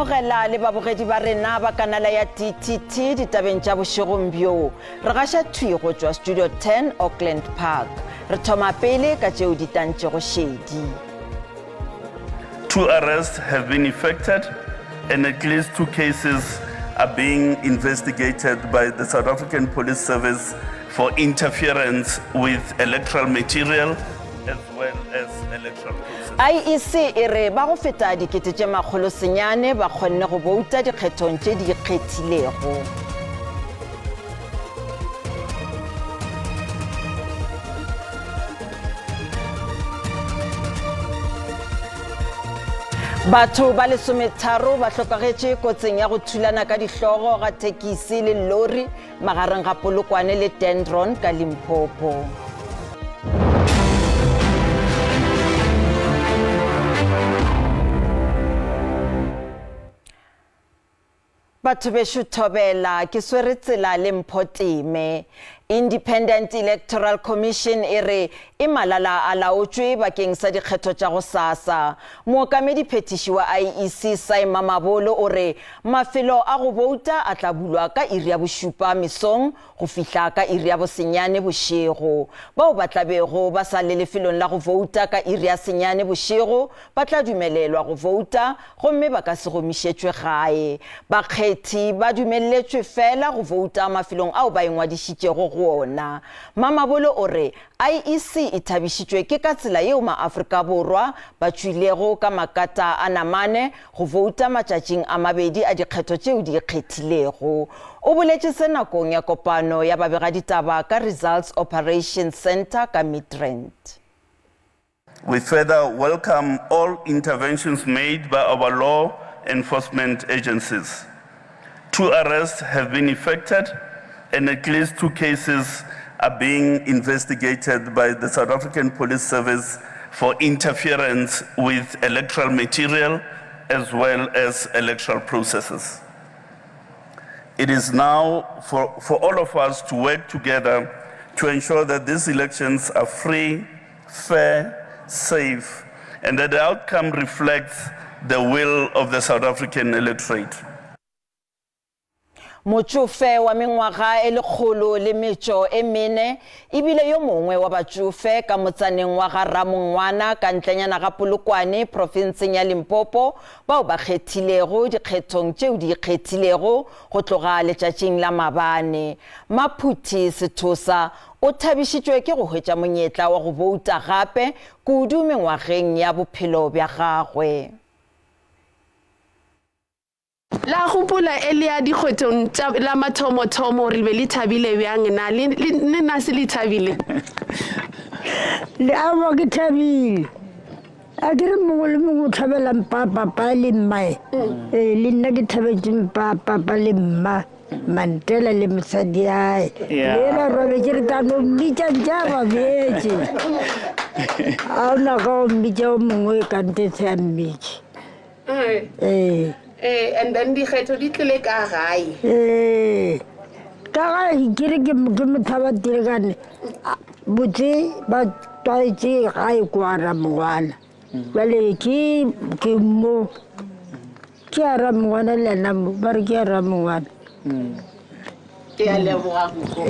amogela le babogedi ba rena ba kanala ya TTT ditabeng tša bošegombio re gaša thwi go tšwa Studio 10 Auckland Park re thoma pele ka tšeo di tantšego šedi. 2 arrests have been effected and at least 2 cases are being investigated by the South African Police Service for interference with electoral material as well as electoral process. IEC e re ba go feta dikete tše makgolo senyane ba kgonne go bouta dikgethong tše di kgethilego. Batho ba lesometharo ba hlokagetše kotseng ya go thulana ka dihlogo ga tekisi le lori magareng ga Polokwane le Dendron ka Limpopo. Batho besho thobela ke swere tsela le Mphoteme. Independent Electoral Commission e re e malala a laotšwe bakeng sa dikgetho tša go sasa. Mookamedi phetiši wa IEC Saima Mabolo o re mafelo a go bouta a tla bulwa ka iri ya bošupa mesong go fihla ka iri ya bosenyane bošego. Bao ba tla bego ba sa le lefelong la go bouta ka iri ya senyane bošego ba tla dumelelwa go bouta gomme ba ka se gomišetšwe gae. Bakgethi ba dumelletšwe fela go bouta mafelong ao ba engwadišitšego go ona. Mamabolo o re IEC e thabišitšwe ke ka tsela yeo ma-Afrika Borwa ba tšwilego ka makata a namane go vouta matšatšing a mabedi a dikgetho tšeo di kgethilego. O boletše se nakong ya kopano ya babegaditaba ka Results Operations Center ka Midrand. We further welcome all interventions made by our law enforcement agencies. 2 arrests have been effected and at least 2 cases are being investigated by the South African Police Service for interference with electoral material as well as electoral processes. It is now for all of us to work together to ensure that these elections are free, fair, safe, and that the outcome reflects the will of the South African electorate. Motsofe wa mengwaga e lekgolo le metšo e mene ebile yo mongwe wa batsofe ka motsaneng wa ga Ramongwana ka ntlenyana ga Polokwane provinseng ya Limpopo bao ba kgethilego dikgethong tšeo di kgethilego go tloga letšatšing la Mabane. Maphuthi Sethosa o thabišitšwe ke go hwetša monyetla wa go bouta gape kudu mengwageng ya bophelo bja gagwe. La gopola elia dikgwetong la mathomo re be le thabile bjang na le nna se le thabile le amo ke thabile a ke re mongwe le mongwe o thabela papa le mmae le nna ke thabetse papa le mma Mantela le mosadi ae le ba robe ke re tano mbitša ja ba betse a ona ka o mbitša o mongwe ka ntetse ya mbitše and then dikgetho di tlile ka gae ka gae ke re ke mothaba tirekane botse ba twaetše gae kwa Ramongwana bale ke mo ke a Ramongwana le nna ba re ke a Ramongwana ke a leboga go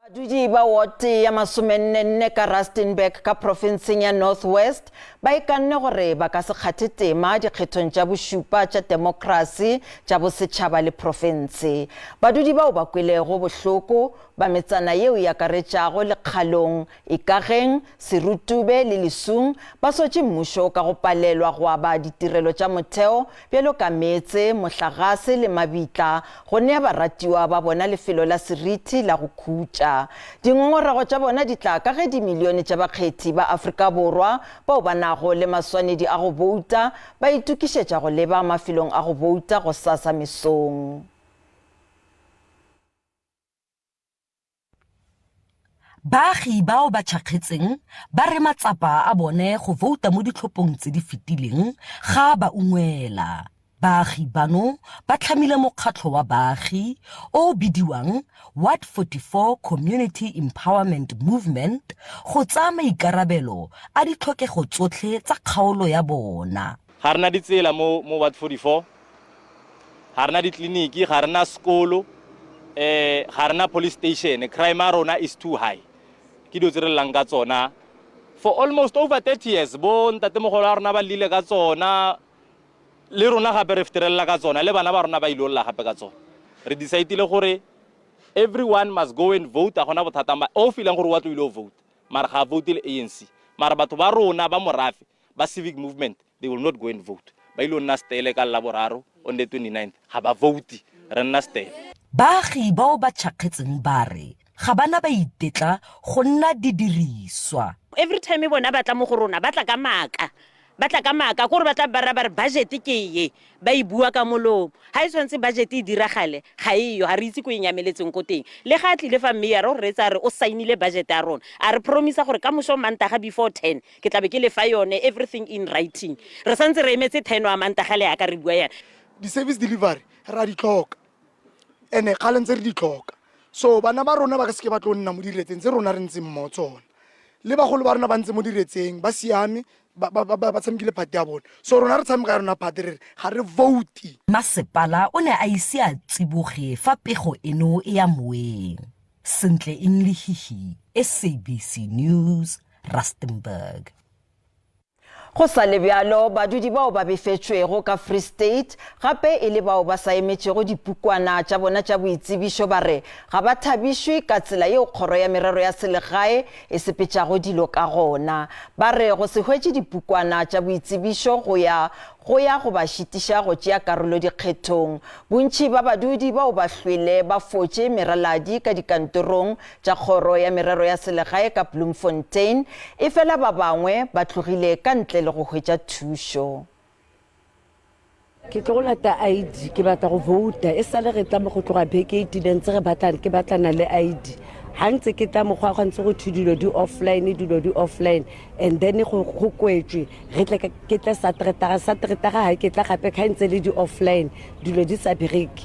Badudi ba wote ya masomenne ka Rustenburg ka provinseng ya North West ba ikanne gore ba ka se kgathe tema dikgethong tša bošupa tša demokrasi tša bosetšhaba le province. Badudi bao ba kwelego bohloko ba metsana yeo ya karetšago lekgalong Ikageng, Serutube le Lesung ba sotše mmušo ka go palelwa go aba ditirelo tša motheo bjalo ka metse, mohlagase le mabitla go nea baratiwa ba bona lefelo la seriti la go khutša. Dingongorego tša bona di tla ka ge dimilione tša bakgethi ba Afrika Borwa bao ba nago le maswanedi a go bouta ba itukišetša go leba mafelong a go bouta go sasa mesong. Baagi bao ba tšhakgetseng ba re matsapa a bone go vouta mo ditlhophong tse di fetileng ga ba ungwela. Baagi bano ba tlhamile mokgatlho wa baagi o bidiwang Ward 44 Community Empowerment Movement go tsaya maikarabelo a ditlhokego tsotlhe tsa kgaolo ya bona. ga rena ditsela mo Ward 44, ga rena ditleliniki, ga rena sekolo, ga rena police station. Crime ya rona is too high. Ke dilo tse re llang ka tsona for almost over 30 years. Bo ntatemogolo a rona ba lile ka tsona, le rona gape re fiterelela ka tsona, le bana ba rona ba ilolla gape ka tsona. Re decidile gore everyone must go and vote. A gona bothata o feelang gore wa tlo ile vote, mara ga vote le ANC. Mara batho ba rona ba morafe ba civic movement, they will not go and vote. Ba ile nna stele ka laboraro on the 29th, ga ba vote, re nna stele. Baagi bao ba tšhakgetseng ba re ga bana ba itetla go nna didiriswa. Every time bona ba tla mo go rona ba tla ka maaka gore ba tla ba re budget ke ye ba e bua ka molomo. Ha e tshwantse budget e diragale ga iyo, ha re itse go inyameletseng ko teng. Le ga tlile fa mme ya re re tsa re o signile budget ya rona, a re promise gore ka moso mantaga before 10 ke tla be ke le fa yone everything in writing. Re santse re emetse 10 wa mantaga le ya ka re bua yana. Di service delivery ra di tlhoka ene ga lentse re di tlhoka, so bana ba rona ba ka se ke ba tlo nna mo diretseng tse rona re ntseng mo tsona, le bagolo ba rona ba ntse mo diretseng ba siame ba tshamekile phate ya bona, so rona re tshameka rona phate re ga re vote. Masepala o ne a ise a tsiboge fa pego eno e ya moeng. Sentle Englihihi, SABC News, Rustenburg. Go sa le bjalo badudi bao ba befetšwego ka Free State gape e le bao ba sa emetšego dipukwana tša bona tša boitsebišo ba re ga ba thabišwe ka tsela yeo kgoro ya merero ya selegae e sepetšago dilo ka gona. Ba re go se hwetše dipukwana tša boitsebišo go ya go ba šitiša go tšea karolo dikgethong. Bontši ba badudi bao ba hlwele ba fotše meraladi ka dikantorong tša kgoro ya merero ya selegae ka Bloemfontein, e fela ba bangwe ba tlogile ka ntle le go hwetša thušo. Ke tlo lata ID, ke batla go vouta e sale re tla mo go tloga beke 18 ntse re batlana ke batlana le ID. Hantse ke tla mo go gantse go thudilo di offline and then go kwetswe re tle ke tla sa tretara ha ke tla gape ka ntse le di offline dilo di sa bereke.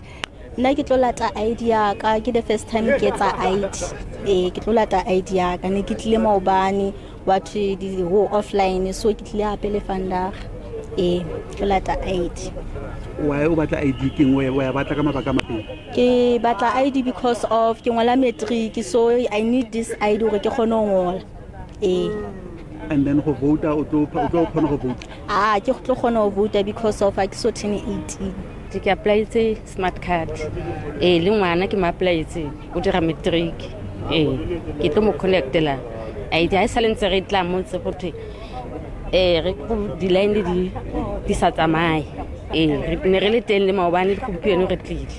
Nna ke tlo lata ID ya ka ke the first time ke tsa ID ke tlo lata ID ya ka ne ke tlile maobane wa di ho offline, so ke tlile hape le fandag ke lata ID. Why o batla ID ke ngwe wa batla ka mabaka mapeng? Ke batla ID because of ke ngwala matric, so I need this ID gore ke kgone go ngola. And then go vouta o tlo kgona go vouta? Ke tlo kgona go vouta because of ke so turn 18. Ke apply tse smart card le ngwana ke ma apply tse o dira matric ke tlo mo connectela ID a sale ntse re tla mo tse bothe re go di line di sa tsamaye re ne re le teng le maobane le gompieno re tlile.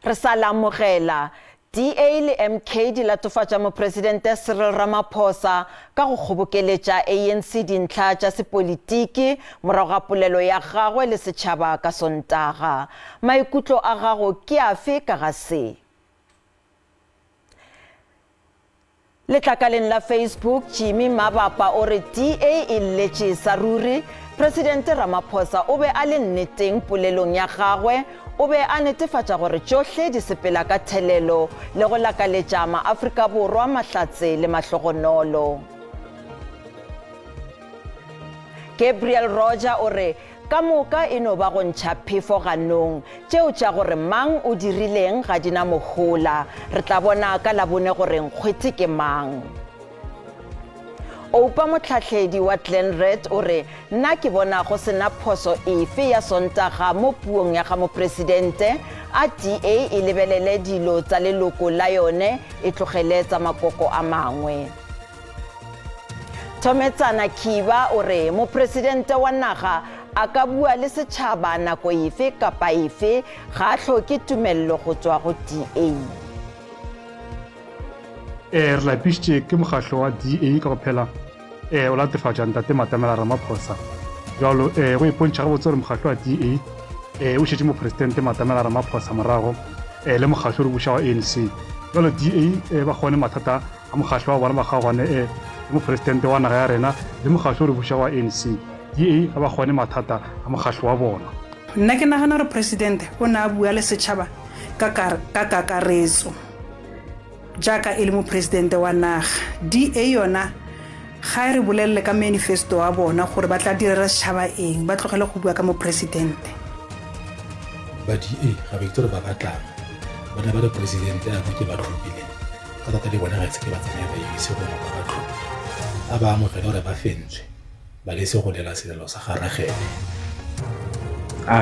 Re sa lamogela DA le MK di latofatša mopresidente Cyril Ramaphosa ka go kgobokeletša ANC dintlha tša sepolitiki morago ga polelo ya gagwe le setšhaba ka Sontaga. Maikutlo a gago ke afe ka ga se? Letlakaleng la Facebook, Jimmy Mabapa o re DA e lletše sa ruri Presidente Ramaphosa o be a le nneteng polelong ya gagwe, o be a netefatša gore tšohle di sepela ka thelelo le go lakaletša maAfrika Borwa mahlatse le mahlogonolo. Gabriel Roger o re ka moka e no ba go ntšha phefo ganong tšeo tša gore mang o dirileng ga dina mohola, re tla bona ka labone gore nkgwete ke mang. Oupa motlhatlhedi wa Glenred o re nna ke bona go sena phoso efe ya Sontaga mo puong ya ga mopresidente a DA e lebelele dilo tsa leloko la yone e tlogeletsa makoko a mangwe. Thometsana Kiba o re mopresidente wa naga a ka bua le setšhaba nako efe kapa efe ga a tlhoke tumello go tswa go DA. Re lapišitše ke mokgatlo wa DA ka go phela o latefatša ntate Matamela Ramaphosa. Jalo go ipontšha gabotse gore mokgatlo wa DA o šetše mopresidente Matamela Ramaphosa morago le mokgatlo o re buša wa ANC. Jalo DA ba kgone mathata a mokgatlo wa bona ba kgaogane le mopresidente wa naga ya rena le mokgatlo o re buša wa ANC. DA ga ba gone mathata a mokgatlho wa bona. Nna ke nagana gore presidente o ne a bua le setšhaba ka kakaretso jaaka e le mo presidente wa naga. DA yona ga e re bolelele ka manifesto wa bona gore ba tla direla setšhaba eng ba tlogele go bua ka mo presidente. Ba DA ga ba itse ba batlang ba ne ba le presidente a ke ba tlhopile ka tota le bona ga itse ke ba tsamaya ba ise go ka ba tlhopile a ba amogela gore ba fentswe ba le se go lela selelo sa garagele.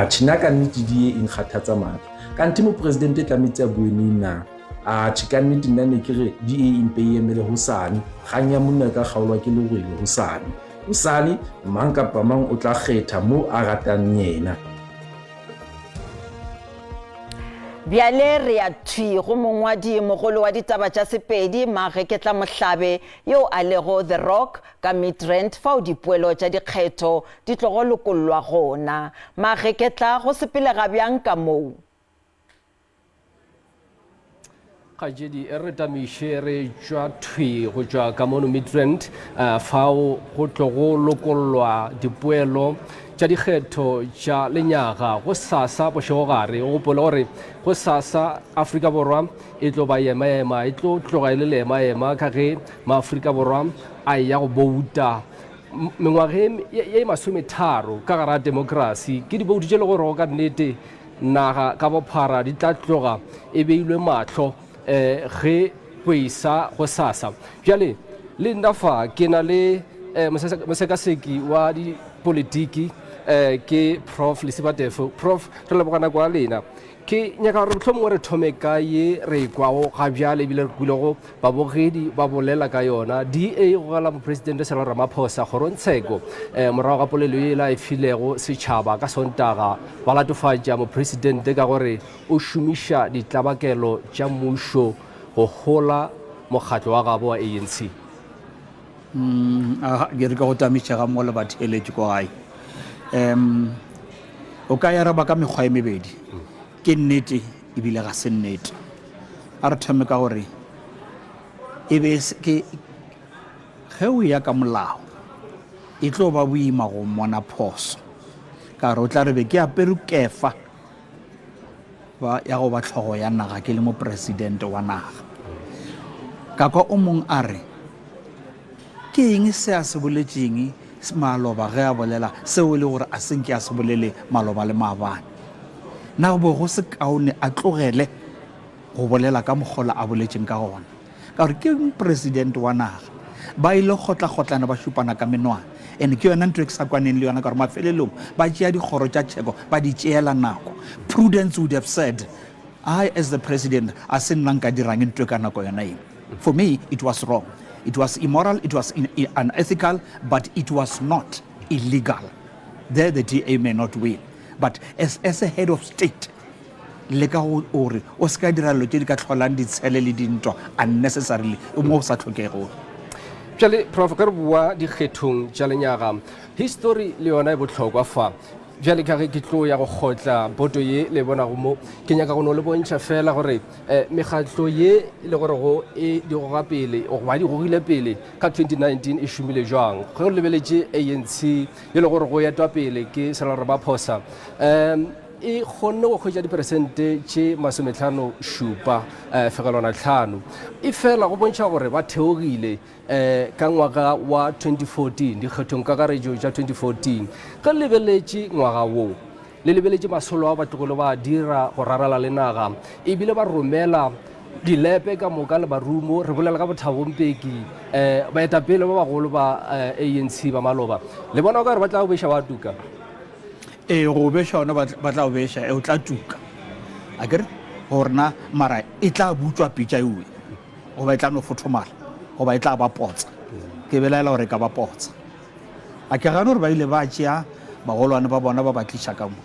China ka nnete di e nkgathatsa matla kanti mo presidente tlametse a bue nna ka nnete nna ne ke re di e impe emele hosane ganya monna ka gaolwa ke le rwele hosane mang kapa mang o tla kgetha mo a ratang yena. Bjale re a thwi go mongwadi mogolo wa ditaba tša Sepedi Mareketla Mohlabe yo a lego The Rock ka Midrand fao dipuelo tša dikgetho di tlogo lokollwa gona. Mareketla go sepelega bjang ka moo? Kajedi re tamiše re tšwa thwi go tšwa ka mono Midrand fao go tlogo lokollwa dipuelo tša dikgetho tša lenyaga go sasa bošegogare o gopola gore go sasa Afrika Borwa e tlo ba ema e tlo tloga le ema ka ge maAfrika Borwa a ya go bouta mengwageng ye 30 ka gara demokrasi ke diboutu tše le gore go ka nnete naga ka bophara di tla tloga e beilwe mahlo ge go isa go sasa. Bjale le nna fa ke na le mosekaseki wa dipolitiki ke Prof Lesibatefo. Prof re lebogana kwa lena ke nyaka gore mohlomongwe re thome ka ye re kwago ga bjale ebile re kwilego babogedi ba bolela ka yona DA go gala mopresidente Cyril Ramaphosa kgorontsheko morago ga polelo ye la e filego setšhaba ka Sontaga ba latofatša mopresidente ka gore o šomiša ditlabakelo tša mmušo go gola mokgatlo wa gabo wa ANC. Ke re ka go tamiša ga mmogo le batheeletši ko gae o ka ya raba ka mekgwa e mebedi ke nnete ebile ga se nnete a re thome ka gore e be ge o ya ka molao e tlo ba boima go mmona phoso ka re o tla re be ke apere kefa ya go ba tlhogo ya naga ke le mo presidente wa naga ka kwa o mong a re ke eng se a se boletšeng maloba ge a bolela seo le gore a senke a se bolele maloba le maabane na go go se kaone a tlogele go bolela ka mogola a boletšeng ka gona ka gore ke president wa naga ba ile gotlagotlana ba šupana ka menwana and ke yona ntho e ke sa kwaneng le yona ka gore mafelelong ba tšea dikgoro tša tšheko ba di tšeela nako. Prudence would have said I as the president a se nna nka dirang ntho ka nako yona eno. For me it was wrong, it was immoral, it was unethical, but it was not illegal. There the DA may not win, but as a head of state le ka gore o se ka dira lo tše di ka tlholang ditshele le dintwa unnecessarily mo sa tlhokego. Jale Prof ka re bua dikgethong tša lenyaga history le yona e bohlokwa fa jale ka ge ke tlo ya go khotla boto ye le bona go mo ke nyaka go no le bontšha fela gore mekgatlo ye le gore go e di go ga pele o ba di go ile pele ka 2019 e šomile jwang go lebeletše ANC ye le gore go ya twa pele ke Cyril Ramaphosa e kgonne go khwetša diperesente tše 57 fegelwana 5 e fela go bontšha gore ba theogile ka ngwaga wa 2014 dikgethong ka karetšo tša 2014 ka lebeletše ngwaga wo le lebeletše masolo a batlogolo ba dira go rarala le naga ebile ba romela dilepe ka moka le barumo re bolela ka bothabompeki baetapele ba bagolo ba ANC ba maloba le bona o ka re ba tla go beša ba tuka go beša ona ba tla go beša o tla tuka a kere gorena mara e tla butswa pitša ewe goba e tla no fothomala goba e tla ba potsa ke belaela gore ka ba potsa a ke gane gore ba ile ba tšea bagolwane ba bona ba ba tliša ka mo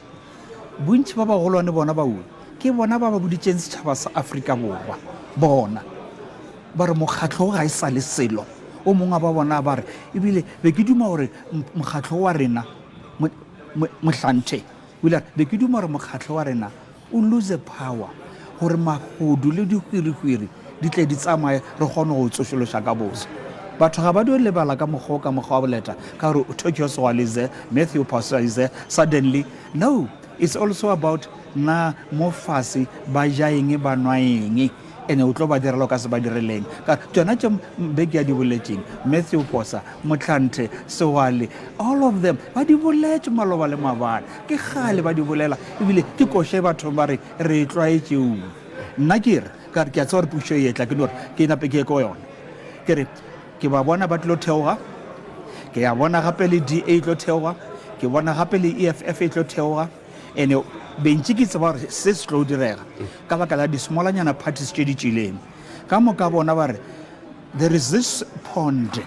bontši ba bagolwane bona ba ue ke bona ba ba boditšeng setšhaba sa Afrika Borwa bona ba re mokgatlo ga e sa le selo o mongwe ba bona ba re ebile be ke duma gore mokgatlo wa rena mohlanthe be ke duma gore mokgatlo wa rena o lose power gore magodu le dihwirihwiri di tle di tsamaye re kgone go tsošološa ka bose batho ga ba dio lebala ka mokgwa wa boleta ka gore Tokyo Sewell is there, Matthew Posa is there, suddenly no, it's also about na mo fase ba jaeng ba nwaeng ene o tlo ba direlo ka se ba direleng ka tsona tse beke ya di boletseng Matthew Posa Motlhanthe Sewell all of them ba di boletse maloba le mabana ke gale ba di bolela ebile ke koshe batho ba re tlwaetse o nna ke re ka ke a tsore puso e tla ke nore ke ina peke ko yona ke re ke ba bona ba tlo theoga ke ya bona gape le DA tlo theoga ke bona gape le EFF tlo theoga ene bentsi ke tseba gore se se tlo direga ka baka la di-smallanyana parties tse di tšileng ka moka bona ba re there is this pond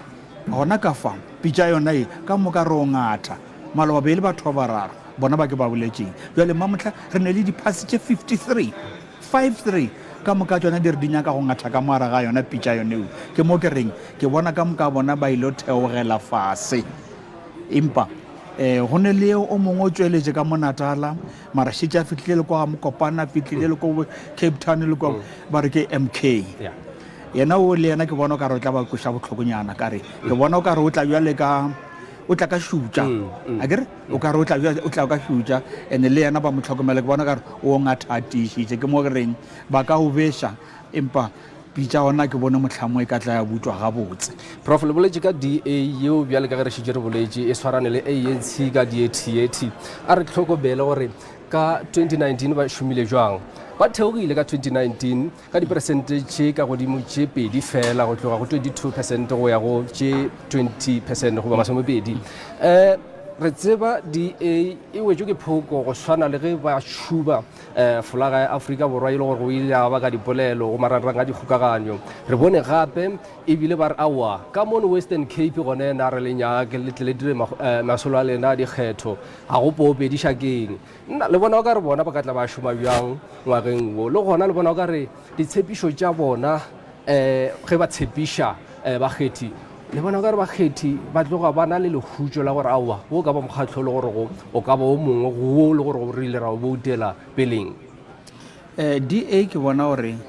gona ka fa pitša yona e ka moka re o ngata maloba be le batho ba bararo bona ba ke ba boletseng jale mamotlha re ne le di-pass tše 53 ka moka tsona di re di nyaka go ngata ka moara ga yona pitša yone ke mo ke reng ke bona ka moka bona ba ile theogela fase empa go ne le o mongwe o tsweletše ka mo Natala mara šitša fitlhile le kwa Mokopana fitlhile le ko Cape Town le kwa ba re ke MK yena o le yena ke bona o ka re o tla ba koša botlhokonyana ka re ke bona o ka re o tla bjale ka o tla ka šutša a kere o ka re o tla ka šutša ene le yena ba mo tlhokomela ke bona ka re o ngatatišitše ke mo ke reng ba ka o beša empa pitša ona ke bone motlhamo e ka tla ya butswa gabotse prof le boletše ka DA yeo bjale ka ge re šitše re boletše e swarane le ANC ka di-80 a re tlhokobele gore ka 2019 ba šomile jwang ba theogile ka 2019 ka diperesente tše ka godimo tše pedi fela go tloga go 22% go ya go tše 20% go ba masomepedi re tseba DA e wetšwe ke phoko go swana le ge ba šuba folaga ya Afrika Borwa e le gore go ile ya ba ka dipolelo go marangrang a dikgokaganyo re bone gape ebile ba re aowa ka mono Western Cape gone na re lenyake le tle le dire masolo a lena a dikgetho ga go popedi šakeng nna le bona o ka re bona ba ka tla ba šoma bjang ngwageng wo le gona le bona o ka re ditshepišo tša bona ge ba tshepiša bakgethi le bona o ka re bakgethi ba tloga ba na le lehutšo la gore aowa o ka ba mokgatlho le gore o ka ba o mongwe go le gore go rile ra o boutela peleng DA ke bona gore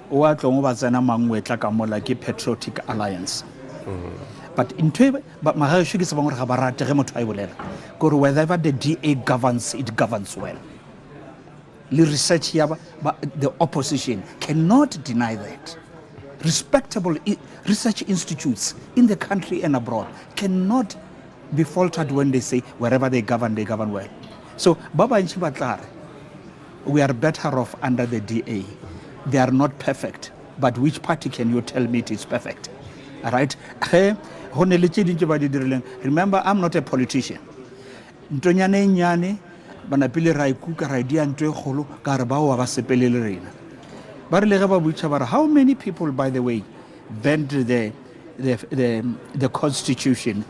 o a tlong o ba tsena mangwetla ka mola ke Patriotic Alliance but ntho magaešo ke tsebang gore ga ba rate ge motho a e bolela kore wherever the DA governs it governs well le research ya the opposition cannot deny that respectable research institutes in the country and abroad cannot be faltered when they say wherever they govern well. So Baba Nchi Batlare, we are better off under the DA. They are not perfect, but which party can you tell me it is perfect? All right? Remember, I'm not a politician. Ntonyane nyane banapile ra ikuka ra dia ntwe kholo ka re ba wa ba sepelele rena. How many people, by the way, bent the Constitution?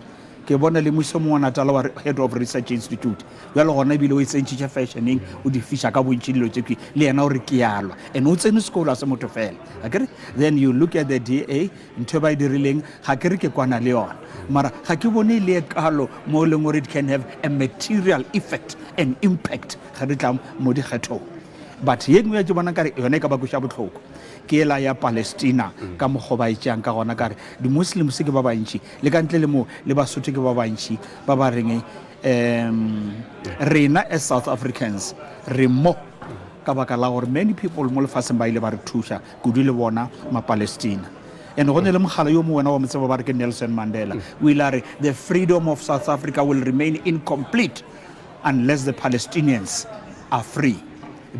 Ke bona le mosomo wa Natala head of research institute jalo gona bile o itsentšha fashioning o di fisha ka bontšhilo tše le yena o re ke yalwa and o tsene sekolo se motho fela akere then you look at the DA ntho ba dirileng ga ke re ke kwana le yona mara ga ke bone le kalo mo leng gore it can have a material effect and impact ga re tla mo di kgetho but ye nngwe ya bona kare yone ka ba go sha botlhoko ke la ya Palestina ka mogoba itšang ka gona kare di Muslims ke ba bantši le ka ntle le mo le Basotho ke ba bantši ba ba reng rena as South Africans re mo ka baka la gore many people mo lefatsheng ba ile ba re thuša kudu le bona ma Palestina and go ne le mogala yo mo wena wa motseba ba re ke Nelson Mandela o ile a re the freedom of South Africa will remain incomplete unless the Palestinians are free.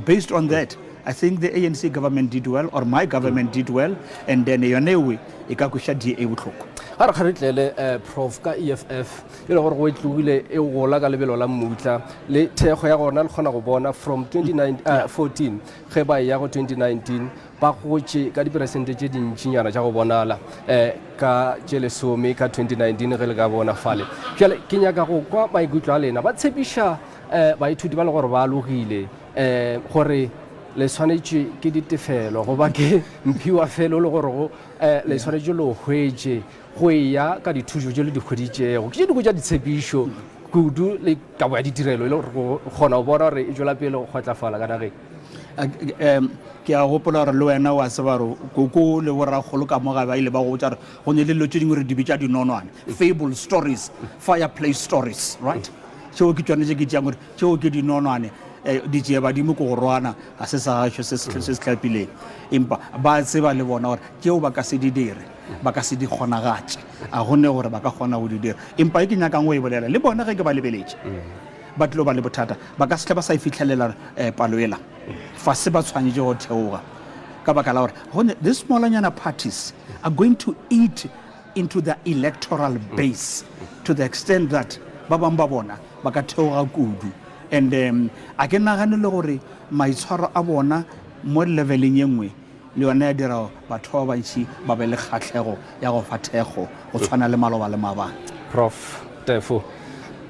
Based on that, I think the ANC government did well, or my government did well, and then yonewe ikakusha DA botlhoko. ga re kgaritlele prof ka EFF e le gore go itlogile e gola ka lebelo la mmutla le thekgo ya gona le kgona go bona from 2014 ge ba ya go 2019 ba gotše ka diperesente tše dintšinyana tša go bonala ka tše lesome ka 2019 ge le ka bona fale jale ke nyaka go kwa maikutlo a lena ba tshepiša baithuti ba le gore ba alogile gore le tshwanetše ke ditefelo goba ke mphiwa felo le gore go le tshwanetše le hwetše go ya ka dithušo tše le dikgweditšego ke tše diko tša ditshepišo kudu le kabo ya ditirelo e le gore go kgona go bona gore e tšwela pele go kgotlafala ka nageng ke a gopola gore le wena wa tseba gore koko le borragolo ka mo ga ba ile ba go botsa gore go ne le dilo tse dingwe re di bitša dinonwane fable stories fireplace stories right tšeo ke tswane tse ke tšeang gore tšeo ke dinonwane di tšee badimo ko go rwana ga se sa gašo se se tlhapileng empa ba tseba le bona gore tšeo ba ka se di dire ba ka se di kgonagatše a gone gore ba ka kgona go di dira empa e ke nyakang go e bolela le bona ge ke ba lebeletše ba tlilo ba le bothata ba ka se tle ba sa e fitlhelela palo ela fa se ba tshwanetse go theoga ka baka la gore the smallanyana parties are going to eat into the electoral base to the extent that ba bang ba bona ba ka theoga kudu and a ke nagane le gore maitshwaro a bona mo leveleng ye nngwe le yone ya dira batho ba bantši ba be le kgatlhego ya go fa thego go tshwana le maloba le mabane. Prof Tefo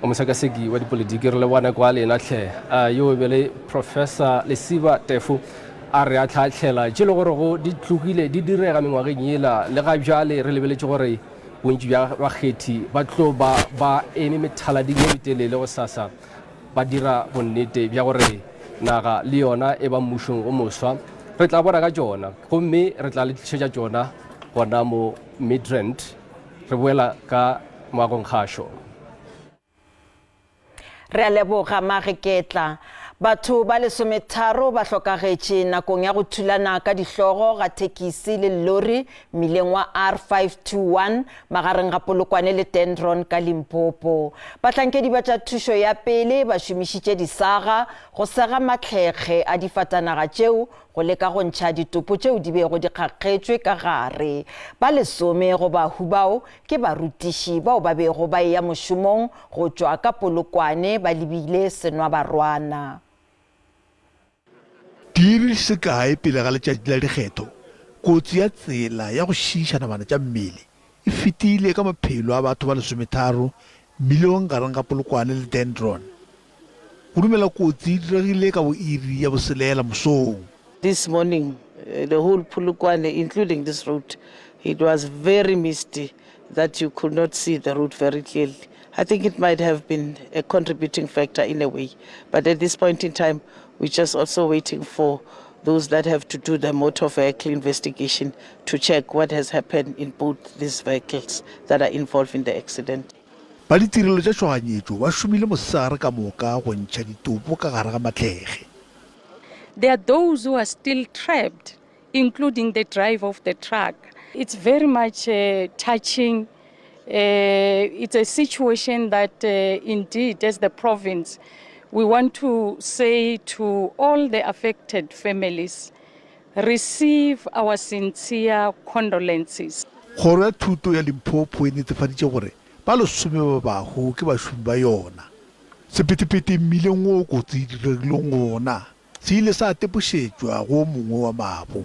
o mosakaseki wa dipolotiki re le bona kwa lena tlhe yo be le Professor Lesiba Tefo a re a tlhatlhela tše le gore go di tlogile di direga mengwageng yela le ga bjale re lebeletse gore bontši bja bakgethi ba tlo ba eme methalading ye metelele go sasa ba dira bonnete bja gore naga le yona e ba mmušong o moswa re tla bona ka tšona gomme re tla le tlišetša tšona gona mo Midrand re boela ka moagong kgašo. Re a leboga Mageketla. Batho ba lesometharo ba hlokagetše nakong ya go thulana ka dihlogo ga thekisi le lori mmileng wa R521 magareng ga Polokwane le Dendron ka Limpopo. Bahlankedi ba tša thušo ya pele ba šomišitše disaga go sega matlhekge a difatanaga tšeo go leka go ntšha ditopo tšeo di bego di kgakgetšwe ka gare. Ba lesome go bahu bao ke barutiši bao ba bego ba ya mošomong go tšwa ka Polokwane ba lebile senwa barwana. Diri se kae pele ga letšatši la dikgetho kotsi ya tsela ya go šiišana bana tša mmele e fetile ka maphelo a batho ba lesometharo milion gareng ga Polokwane le Dendron. Go dumela kotsi e diregile ka bo iri ya boselela mosong. This morning the whole Polokwane, including this road, it was very misty that you could not see the road very clearly. I think it might have been a contributing factor in a way, but at this point in time we're just also waiting for those that have to do the motor vehicle investigation to check what has happened in both these vehicles that are involved in the accident. Ba ditirelo tša tšhoganyetšo ba šomile mosegare ka moka go ntšha ditopo ka gare ga matlhege. There are those who are still trapped, including the driver of the truck. It's very much touching. It's a situation that indeed, as the province, we want to say to all the affected families, receive our sincere condolences. Kgoro ya thuto ya Limpopo e netefaditše gore ba lesome ba bago ke bašomi ba yona. Sephethephethe mmileng o kotsi e diregileng gona se ile sa tepošetšwa go mongwe wa mabo.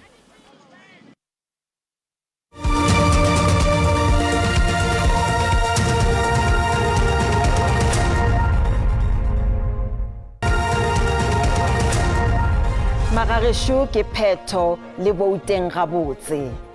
Magagešo ke Phetho le Bouteng gabotse.